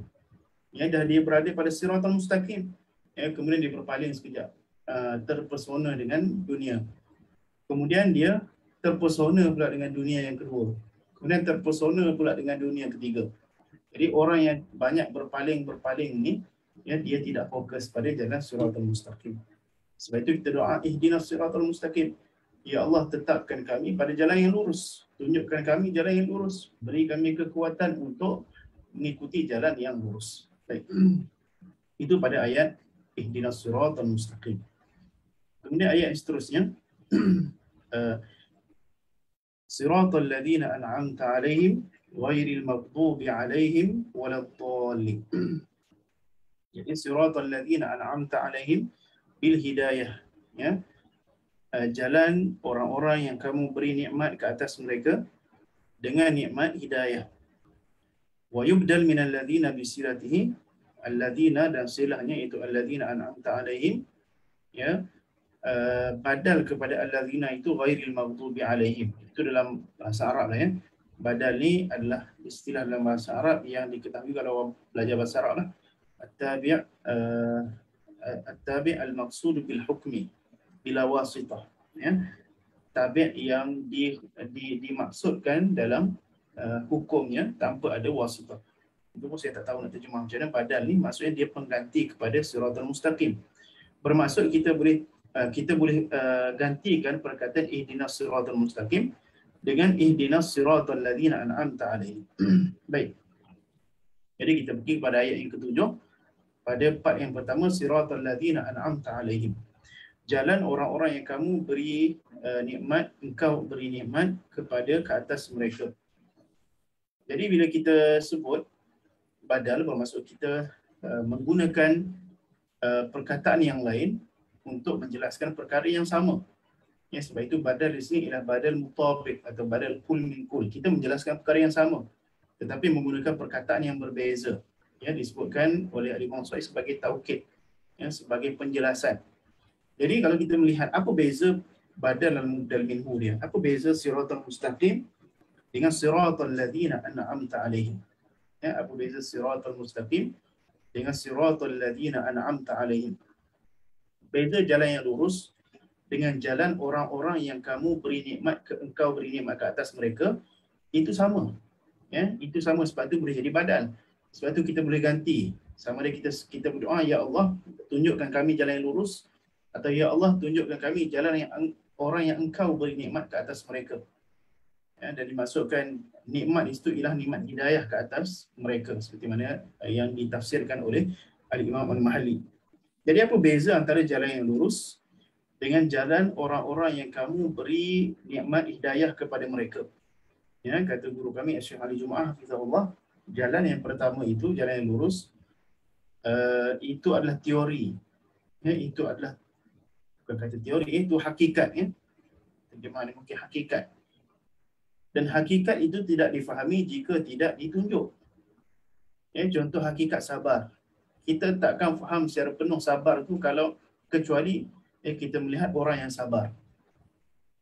Ya, dah dia berada pada siratal mustaqim. Ya, kemudian dia berpaling sekejap, terpesona dengan dunia. Kemudian dia terpesona pula dengan dunia yang kedua. Kemudian terpesona pula dengan dunia ketiga. Jadi orang yang banyak berpaling ni, ya, dia tidak fokus pada jalan siratal mustaqim. Sebab itu kita doa ihdinas siratal mustaqim. Ya Allah, tetapkan kami pada jalan yang lurus. Tunjukkan kami jalan yang lurus. Beri kami kekuatan untuk mengikuti jalan yang lurus. Baik. Itu pada ayat ihdinas siratal mustaqim. Kemudian ayat seterusnya siratal ladzina an'amta 'alaihim ghairil maghdubi 'alaihim waladdallin. Jadi siratal ladzina an'amta 'alaihim bil hidayah, ya, jalan orang-orang yang kamu beri nikmat ke atas mereka dengan nikmat hidayah. Wa yubdal minal ladzina bi silatihi alladzina, dan silahnya itu alladzina an'amta 'alaihim, ya, badal kepada alladzina itu ghairil maghdubi 'alaihim. Itu dalam bahasa Arab lah, ya. Badal ni adalah istilah dalam bahasa Arab yang diketahui kalau orang belajar bahasa Arab lah. At-tabi' al-maqsud bil hukmi bila wasitah, ya. Tabi' yang dimaksudkan dalam hukumnya tanpa ada wasitah. Itu pun saya tak tahu nak terjemah macam mana. Badal ni maksudnya dia pengganti kepada siratal mustaqim. Bermaksud kita boleh gantikan perkataan ihdinas siratal mustaqim dengan ihdinas siratal ladzina an'amta 'alaihim. Baik. Jadi kita pergi pada ayat yang ketujuh. Pada part yang pertama, siratal ladzina an'amta 'alaihim. Jalan orang-orang yang kamu beri nikmat, engkau beri nikmat kepada ke atas mereka. Jadi bila kita sebut badal, bermaksud kita menggunakan perkataan yang lain untuk menjelaskan perkara yang sama. Ya, sebab itu badal di sini ialah badal mutabiq atau badal kul min kul. Kita menjelaskan perkara yang sama tetapi menggunakan perkataan yang berbeza. Ya, disebutkan oleh Al-Imam Sa'id sebagai taukid, ya, sebagai penjelasan. Jadi kalau kita melihat apa beza badal dan mubdal minhu dia, apa beza siratal mustaqim dengan siratal ladzina an'amta 'alaihim? Ya, apa beza siratal mustaqim dengan siratal ladzina an'amta 'alaihim? Beza jalan yang lurus dengan jalan orang-orang yang kamu beri nikmat engkau beri nikmat ke atas mereka, itu sama. Ya, itu sama, sebab tu boleh jadi badal. Sebab tu kita boleh ganti. Sama ada kita berdoa, ya Allah, tunjukkan kami jalan yang lurus, atau ya Allah, tunjukkan kami jalan yang orang yang engkau beri nikmat ke atas mereka. Ya, dan dimaksudkan nikmat itu ialah nikmat hidayah ke atas mereka, seperti mana yang ditafsirkan oleh Al-Imam Al-Mahalli. Jadi apa beza antara jalan yang lurus dengan jalan orang-orang yang kamu beri nikmat hidayah kepada mereka? Ya, kata guru kami Syekh Ali Jumaah hafizahullah, jalan yang pertama itu, jalan yang lurus, itu adalah teori. Ya, itu adalah, bukan kata teori, itu hakikat, ya. Terjemahan mungkin hakikat. Dan hakikat itu tidak difahami jika tidak ditunjuk. Ya, contoh hakikat sabar. Kita takkan faham secara penuh sabar itu kalau kecuali kita melihat orang yang sabar.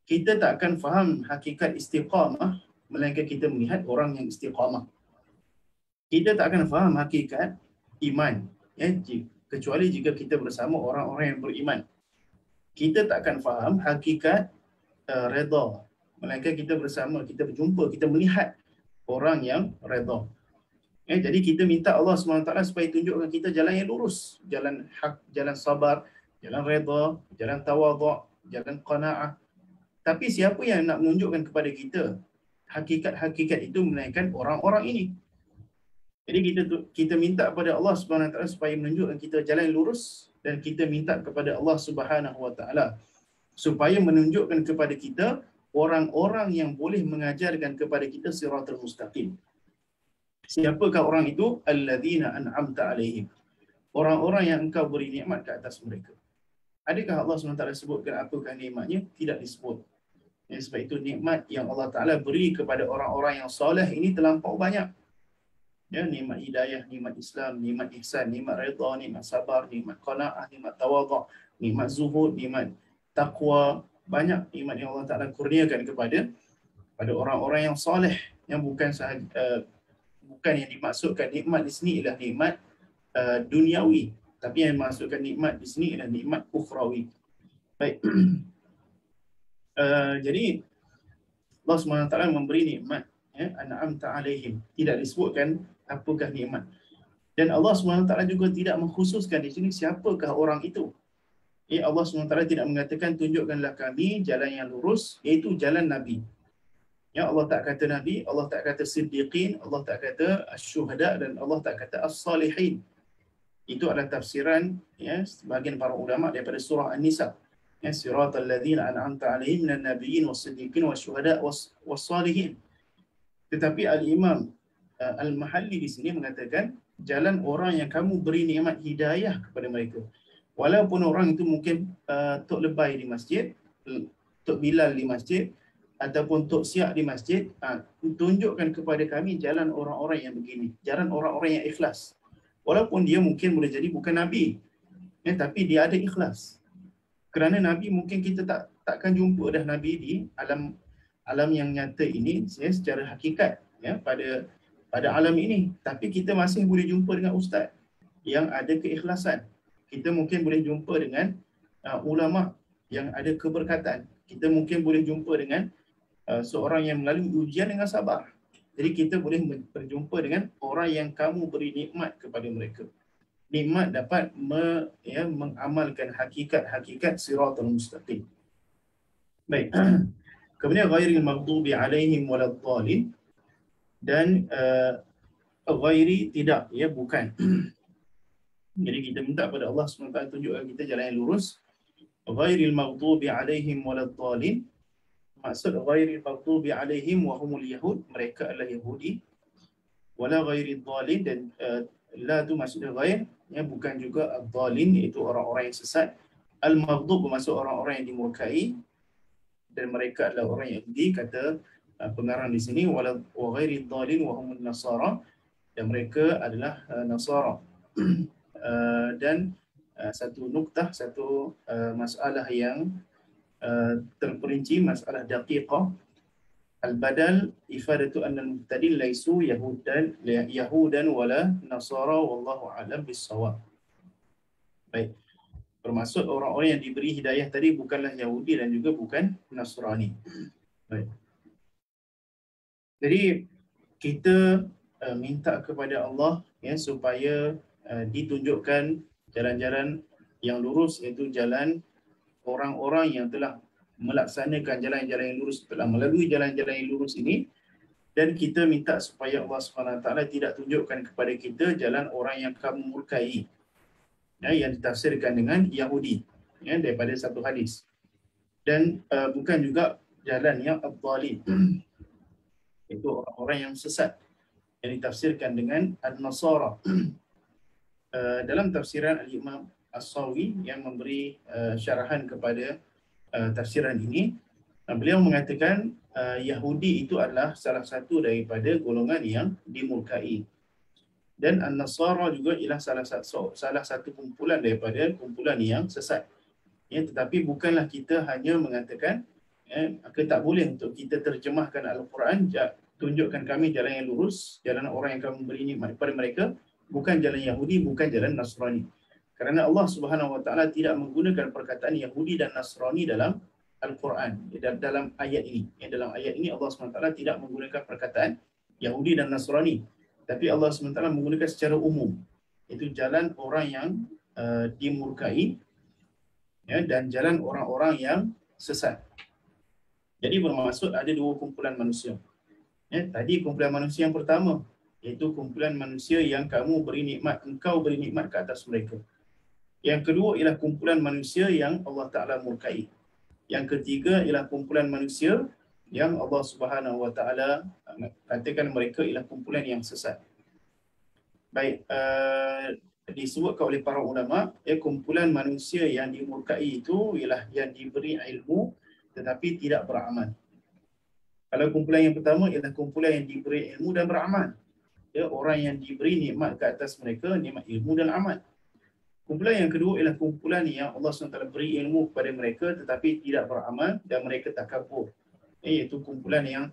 Kita takkan faham hakikat istiqamah melainkan kita melihat orang yang istiqamah. Kita tak akan faham hakikat iman, ya, kecuali jika kita bersama orang-orang yang beriman. Kita tak akan faham hakikat redha, melainkan kita bersama, kita berjumpa, kita melihat orang yang redha. Jadi kita minta Allah SWT supaya tunjukkan kita jalan yang lurus, jalan hak, jalan sabar, jalan redha, jalan tawaduk, jalan qanaah. Tapi siapa yang nak menunjukkan kepada kita hakikat-hakikat itu melainkan orang-orang ini. Jadi kita minta kepada Allah SWT supaya menunjukkan kita jalan yang lurus, dan kita minta kepada Allah SWT supaya menunjukkan kepada kita orang-orang yang boleh mengajarkan kepada kita siratal mustaqim. Siapakah orang itu? Alladzina an'amta alaihim. Orang-orang yang engkau beri nikmat ke atas mereka. Adakah Allah SWT sebutkan apakah nikmatnya? Tidak disebut. Sebab itu nikmat yang Allah Ta'ala beri kepada orang-orang yang soleh ini terlampau banyak. Ya, nikmat hidayah, nikmat Islam, nikmat ihsan, nikmat redha, nikmat sabar, nikmat qanaah, nikmat tawaduk, nikmat zuhud, nikmat taqwa. Banyak nikmat yang Allah Ta'ala kurniakan kepada orang-orang yang soleh, yang bukan yang dimaksudkan nikmat di sini ialah nikmat duniawi, tapi yang dimaksudkan nikmat di sini ialah nikmat ukhrawi. Baik. Jadi Allah SWT memberi nikmat, ya, an'amta alaihim. Tidak disebutkan apakah nikmat. Dan Allah SWT juga tidak mengkhususkan di sini siapakah orang itu. Allah SWT tidak mengatakan tunjukkanlah kami jalan yang lurus, iaitu jalan Nabi. Ya, Allah tak kata Nabi, Allah tak kata Siddiqin, Allah tak kata Asy-Syuhada, dan Allah tak kata As-Salihin. Itu adalah tafsiran, ya, sebahagian para ulama daripada surah An-Nisa. Ya, siratal ladzina an'amta 'alaihim minan nabiyyin was-siddiqin wasyuhada was-salihin. Tetapi Al-Imam Al-Mahalli di sini mengatakan jalan orang yang kamu beri nikmat hidayah kepada mereka. Walaupun orang itu mungkin Tok Lebay di masjid, Tok Bilal di masjid, ataupun Tok Siak di masjid, tunjukkan kepada kami jalan orang-orang yang begini, jalan orang-orang yang ikhlas. Walaupun dia mungkin boleh jadi bukan Nabi, ya, tapi dia ada ikhlas. Kerana Nabi mungkin kita takkan jumpa dah Nabi di alam yang nyata ini, ya, secara hakikat, ya, pada alam ini. Tapi kita masih boleh jumpa dengan ustaz yang ada keikhlasan. Kita mungkin boleh jumpa dengan ulama yang ada keberkatan. Kita mungkin boleh jumpa dengan seorang yang melalui ujian dengan sabar. Jadi kita boleh berjumpa dengan orang yang kamu beri nikmat kepada mereka. Nikmat dapat mengamalkan hakikat-hakikat siratal mustaqim. Baik. Kemudian ghairil maghdubi alaihim waladdallin, dan ghairi tidak, ya, bukan. Jadi kita minta kepada Allah SWT tunjukkan kita jalan yang lurus. Ghairil maghdubi alaihim waladdallin. Maksud ghairil maghdubi alaihim wa humul yahud, mereka adalah Yahudi. Wala ghairil dhalin, dan la tu maksudnya ghair, ya, bukan juga ad-dhalin, iaitu orang-orang yang sesat. Al-maghdub bermaksud orang-orang yang dimurkai, dan mereka adalah orang Yahudi, kata pengarang di sini. Wa ghairil dhalin wa humul nasara, dan mereka adalah Nasara. Dan satu nuktah, satu masalah yang terperinci, masalah daqiqah. Al-badal ifadatu anna al-mubtadin laisu yahudan wala nasara wallahu a'lam bis-shawab. Baik. Bermaksud orang-orang yang diberi hidayah tadi bukanlah Yahudi dan juga bukan Nasrani. Baik. Jadi kita minta kepada Allah, ya, supaya ditunjukkan jalan-jalan yang lurus, iaitu jalan orang-orang yang telah melaksanakan jalan-jalan yang lurus, telah melalui jalan-jalan yang lurus ini. Dan kita minta supaya Allah SWT tidak tunjukkan kepada kita jalan orang yang kamu murkai, ya, yang ditafsirkan dengan Yahudi, ya, daripada satu hadis. Dan bukan juga jalan yang ad-dhalin, itu orang-orang yang sesat, yang ditafsirkan dengan An-Nasara. Dalam tafsiran Al-Imam As-Sawi yang memberi syarahan kepada tafsiran ini, beliau mengatakan Yahudi itu adalah salah satu daripada golongan yang dimurkai, dan An-Nasara juga ialah salah satu kumpulan daripada kumpulan yang sesat. Ya, tetapi bukanlah kita hanya mengatakan maka tak boleh untuk kita terjemahkan Al-Quran, tunjukkan kami jalan yang lurus, jalan orang yang kamu beri nikmat kepada mereka, bukan jalan Yahudi, bukan jalan Nasrani. Kerana Allah Subhanahu Wa Taala tidak menggunakan perkataan Yahudi dan Nasrani dalam Al-Quran, dalam ayat ini. Dalam ayat ini Allah Subhanahu Wa Taala tidak menggunakan perkataan Yahudi dan Nasrani, tapi Allah Subhanahu Wa Taala menggunakan secara umum. Itu jalan orang yang dimurkai, dan jalan orang-orang yang sesat. Jadi bermaksud ada dua kumpulan manusia. Tadi kumpulan manusia yang pertama, iaitu kumpulan manusia yang kamu beri nikmat, engkau beri nikmat ke atas mereka. Yang kedua ialah kumpulan manusia yang Allah Ta'ala murkai. Yang ketiga ialah kumpulan manusia yang Allah Subhanahu Wa Ta'ala katakan mereka ialah kumpulan yang sesat. Baik, disebutkan oleh para ulama, kumpulan manusia yang dimurkai itu ialah yang diberi ilmu tetapi tidak beramal. Kalau kumpulan yang pertama ialah kumpulan yang diberi ilmu dan beramal. Orang yang diberi nikmat ke atas mereka, nikmat ilmu dan amal. Kumpulan yang kedua ialah kumpulan yang Allah SWT beri ilmu kepada mereka tetapi tidak beramal dan mereka takabur. Iaitu kumpulan yang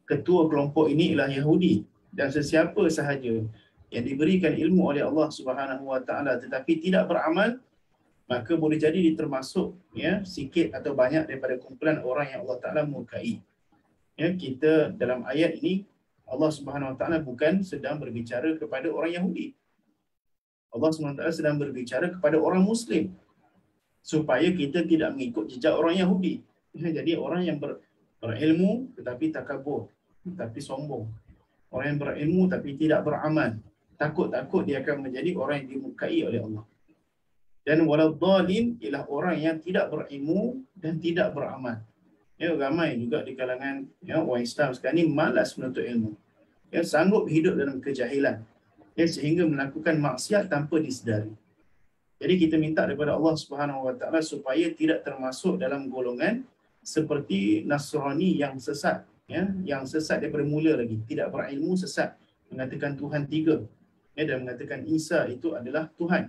ketua kelompok ini ialah Yahudi. Dan sesiapa sahaja yang diberikan ilmu oleh Allah Subhanahu Wa Taala tetapi tidak beramal, maka boleh jadi dia termasuk sikit atau banyak daripada kumpulan orang yang Allah Taala murkai. Kita dalam ayat ini Allah Subhanahu Wa Taala bukan sedang berbicara kepada orang Yahudi. Allah Subhanahu Wa Taala sedang berbicara kepada orang Muslim supaya kita tidak mengikut jejak orang Yahudi. Jadi orang yang berilmu tetapi takabur, tetapi sombong. Orang yang berilmu tapi tidak beramal, takut-takut dia akan menjadi orang yang dimurkai oleh Allah. Dan waladhdallin ialah orang yang tidak berilmu dan tidak beramal. Ramai juga di kalangan orang Islam sekarang ni malas menuntut ilmu. Sanggup hidup dalam kejahilan. Sehingga melakukan maksiat tanpa disedari. Jadi kita minta daripada Allah Subhanahu Wa Taala supaya tidak termasuk dalam golongan seperti Nasrani yang sesat, yang sesat daripada mula lagi, tidak berilmu, sesat, mengatakan Tuhan tiga, dan mengatakan Isa itu adalah Tuhan.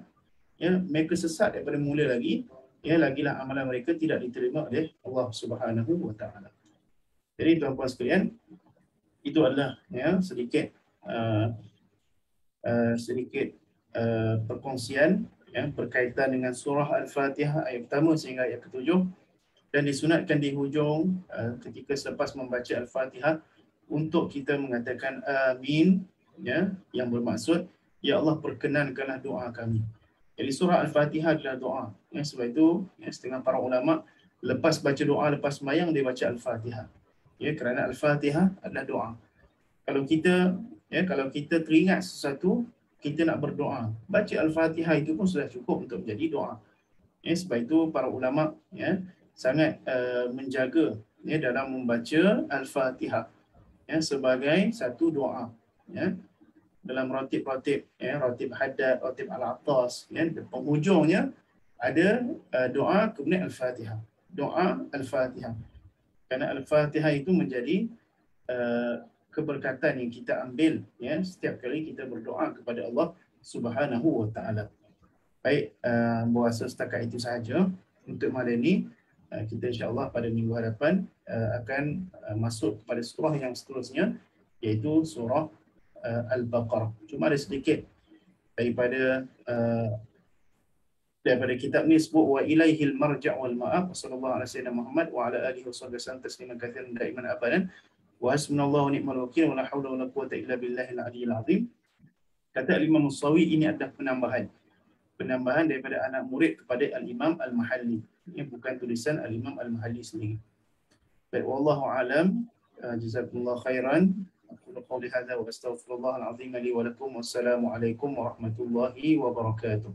Mereka sesat daripada mula lagi, lagilah amalan mereka tidak diterima oleh Allah Subhanahu Wa Taala. Jadi tuan-puan sekalian, itu adalah sedikit perkongsian berkaitan dengan surah Al-Fatihah ayat pertama sehingga ayat ketujuh, dan disunatkan di hujung ketika selepas membaca Al-Fatihah untuk kita mengatakan amin, yang bermaksud ya Allah perkenankanlah doa kami. Jadi surah Al-Fatihah adalah doa. Sebab itu setengah para ulama lepas baca doa, lepas sembahyang dia baca Al-Fatihah. Kerana Al-Fatihah adalah doa. Kalau kita teringat sesuatu, kita nak berdoa, baca Al-Fatihah itu pun sudah cukup untuk menjadi doa. Sebab itu para ulama sangat menjaga dalam membaca Al-Fatihah sebagai satu doa. Dalam ratib-ratib, ratib haddad, ratib al-attas, penghujungnya ada doa kemudian Al-Fatihah. Doa Al-Fatihah. Kerana Al-Fatihah itu menjadi keberkatan yang kita ambil setiap kali kita berdoa kepada Allah Subhanahu Wa Taala. Baik, berasa setakat itu sahaja untuk malam ini. Kita insya-Allah pada minggu hadapan akan masuk kepada surah yang seterusnya, iaitu surah Al-Baqarah. Cuma ada sedikit daripada kitab ni sebut wa ilaihil marja' wal ma'ab, sallallahu alaihi wasallam Muhammad wa ala alihi wasallam tasliman katsiran daiman abadan. Wa hasbunallahu wa ni'mal wakil wa la haula wa la quwwata illa billahil aliyyil azim. Kata Imam Musawi, ini adalah penambahan daripada anak murid kepada Al-Imam Al-Mahalli. Ini bukan tulisan Al-Imam Al-Mahalli sendiri. Baik, wallahu alam. Jazakumullah khairan. Aku qouli hadza wa astaghfirullahal azim li wa lakum. Wassalamu alaikum warahmatullahi wabarakatuh.